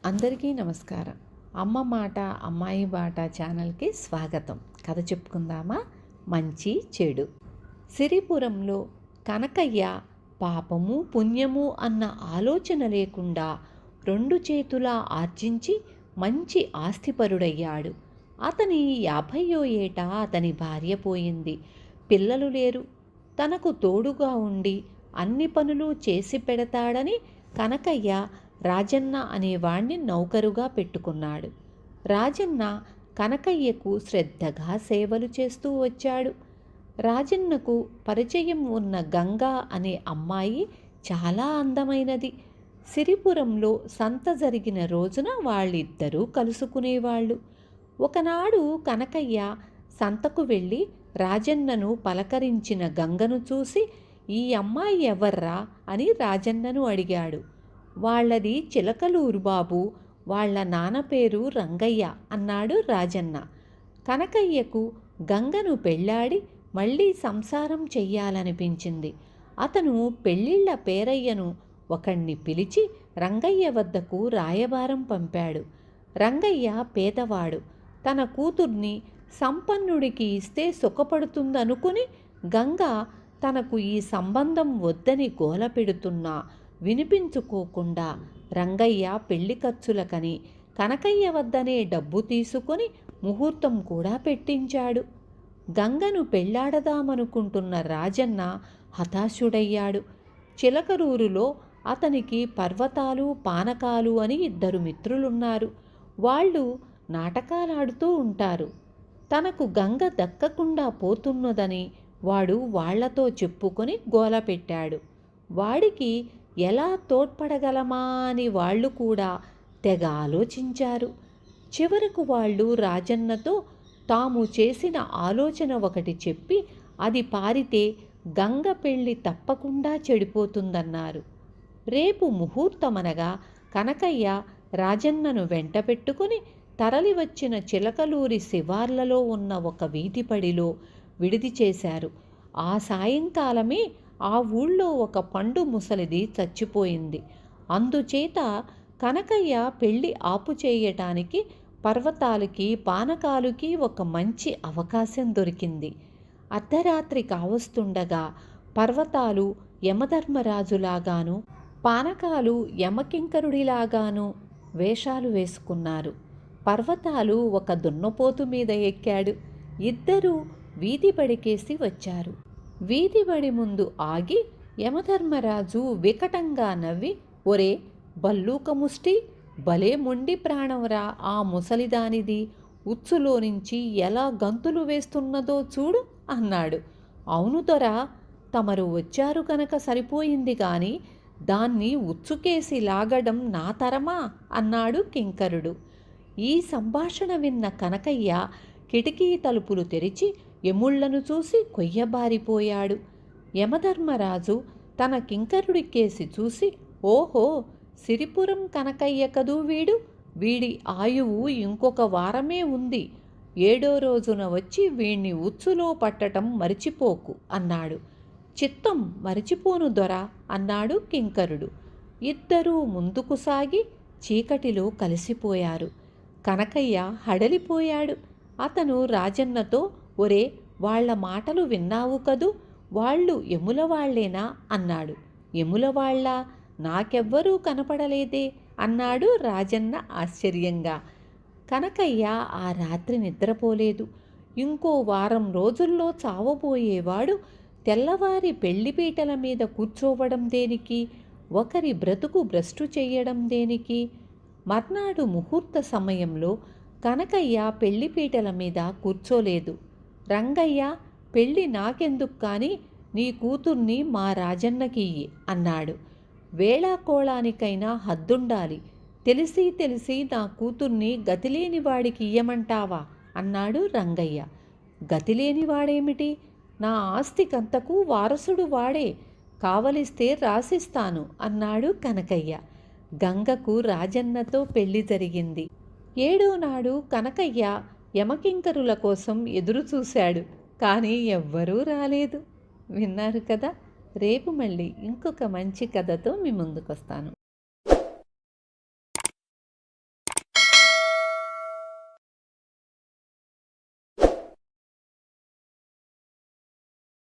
అందరికీ నమస్కారం. అమ్మ మాట అమ్మాయి బాట ఛానల్కి స్వాగతం. కథ చెప్పుకుందామా? మంచి చెడు. సిరిపురంలో కనకయ్య పాపము పుణ్యము అన్న ఆలోచన లేకుండా 2 చేతులా ఆర్జించి మంచి ఆస్తిపరుడయ్యాడు. అతని 50వ ఏట అతని భార్య పోయింది. పిల్లలు లేరు. తనకు తోడుగా ఉండి అన్ని పనులు చేసి పెడతాడని కనకయ్య రాజన్న అనేవాణ్ణి నౌకరుగా పెట్టుకున్నాడు. రాజన్న కనకయ్యకు శ్రద్ధగా సేవలు చేస్తూ వచ్చాడు. రాజన్నకు పరిచయం ఉన్న గంగా అనే అమ్మాయి చాలా అందమైనది. సిరిపురంలో సంత జరిగిన రోజున వాళ్ళిద్దరూ కలుసుకునేవాళ్ళు. ఒకనాడు కనకయ్య సంతకు వెళ్ళి రాజన్నను పలకరించిన గంగను చూసి, "ఈ అమ్మాయి ఎవర్రా?" అని రాజన్నను అడిగాడు. "వాళ్ళది చిలకలూరు బాబు, వాళ్ళ నాన్న పేరు రంగయ్య" అన్నాడు రాజన్న. కనకయ్యకు గంగను పెళ్ళాడి మళ్ళీ సంసారం చెయ్యాలనిపించింది. అతను పెళ్ళిళ్ళ పేరయ్యను ఒకణ్ణి పిలిచి రంగయ్య వద్దకు రాయబారం పంపాడు. రంగయ్య పేదవాడు. తన కూతుర్ని సంపన్నుడికి ఇస్తే సుఖపడుతుందనుకుని గంగ తనకు ఈ సంబంధం వద్దని గోల పెడుతున్నా వినిపించుకోకుండా రంగయ్య పెళ్లి ఖర్చులకని కనకయ్య వద్దనే డబ్బు తీసుకొని ముహూర్తం కూడా పెట్టించాడు. గంగను పెళ్లాడదామనుకుంటున్న రాజన్న హతాశుడయ్యాడు. చిలకలూరులో అతనికి పర్వతాలు పానకాలు అని 2 మిత్రులున్నారు. వాళ్ళు నాటకాలాడుతూ ఉంటారు. తనకు గంగ దక్కకుండా పోతున్నదని వాడు వాళ్లతో చెప్పుకొని గోల పెట్టాడు. వాడికి ఎలా తోడ్పడగలమా అని వాళ్ళు కూడా తెగ ఆలోచించారు. చివరకు వాళ్ళు రాజన్నతో తాము చేసిన ఆలోచన ఒకటి చెప్పి అది పారితే గంగ పెళ్ళి తప్పకుండా చెడిపోతుందన్నారు. రేపు ముహూర్తమనగా కనకయ్య రాజన్నను వెంట పెట్టుకుని తరలివచ్చిన చిలకలూరి శివార్లలో ఉన్న ఒక వీధిపడిలో విడిది చేశారు. ఆ సాయంకాలమే ఆ ఊళ్ళో ఒక పండు ముసలిది చచ్చిపోయింది. అందుచేత కనకయ్య పెళ్లి ఆపు చేయటానికి పర్వతాలకి పానకాలుకి ఒక మంచి అవకాశం దొరికింది. అర్ధరాత్రి కావస్తుండగా పర్వతాలు యమధర్మరాజులాగాను పానకాలు యమకింకరుడిలాగాను వేషాలు వేసుకున్నారు. పర్వతాలు ఒక దున్నపోతు మీద ఎక్కాడు. ఇద్దరూ వీధి బడికేసి వచ్చారు. వీధి బడి ముందు ఆగి యమధర్మరాజు వికటంగా నవ్వి, "ఒరే బల్లూక ముష్టి, భలే మొండి ప్రాణంరా ఆ ముసలిదానిది, ఉచ్చులో నుంచి ఎలా గంతులు వేస్తున్నదో చూడు" అన్నాడు. "అవును దొరా, తమరు వచ్చారు కనుక సరిపోయింది గాని దాన్ని ఉచ్చుకేసి లాగడం నా తరమా" అన్నాడు కింకరుడు. ఈ సంభాషణ విన్న కనకయ్య కిటికీ తలుపులు తెరిచి యముళ్లను చూసి కొయ్యబారిపోయాడు. యమధర్మరాజు తన కింకరుడికేసి చూసి, "ఓహో, సిరిపురం కనకయ్య కదూ వీడు, వీడి ఆయువు ఇంకొక వారమే ఉంది. 7వ రోజున వచ్చి వీణ్ణి ఉచ్చులో పట్టటం మరిచిపోకు" అన్నాడు. "చిత్తం మరిచిపోను దొరా" అన్నాడు కింకరుడు. ఇద్దరూ ముందుకు సాగి చీకటిలో కలిసిపోయారు. కనకయ్య హడలిపోయాడు. అతను రాజన్నతో, "ఒరే, వాళ్ల మాటలు విన్నావు కదూ, వాళ్ళు యములవాళ్లేనా" అన్నాడు. "యములవాళ్ళా? నాకెవ్వరూ కనపడలేదే" అన్నాడు రాజన్న ఆశ్చర్యంగా. కనకయ్య ఆ రాత్రి నిద్రపోలేదు. ఇంకో వారం రోజుల్లో చావబోయేవాడు తెల్లవారి పెళ్లిపీటల మీద కూర్చోవడం దేనికి? ఒకరి బ్రతుకు భ్రష్టు చెయ్యడం దేనికి? మర్నాడు ముహూర్త సమయంలో కనకయ్య పెళ్లిపీటల మీద కూర్చోలేదు. "రంగయ్య, పెళ్ళి నాకెందుకు కానీ నీ కూతుర్ని మా రాజన్నకియ్యి" అన్నాడు. "వేళాకోళానికైనా హద్దుండాలి. తెలిసి తెలిసి నా కూతుర్ని గతిలేని వాడికి ఇయ్యమంటావా" అన్నాడు రంగయ్య. "గతిలేనివాడేమిటి? నా ఆస్తికంతకు వారసుడు వాడే. కావలిస్తే రాసిస్తాను" అన్నాడు కనకయ్య. గంగకు రాజన్నతో పెళ్లి జరిగింది. 7వ నాడు కనకయ్య యమకింకరుల కోసం ఎదురుచూశాడు. కానీ ఎవ్వరూ రాలేదు. విన్నారు కదా. రేపు మళ్ళీ ఇంకొక మంచి కథతో మీ ముందుకొస్తాను.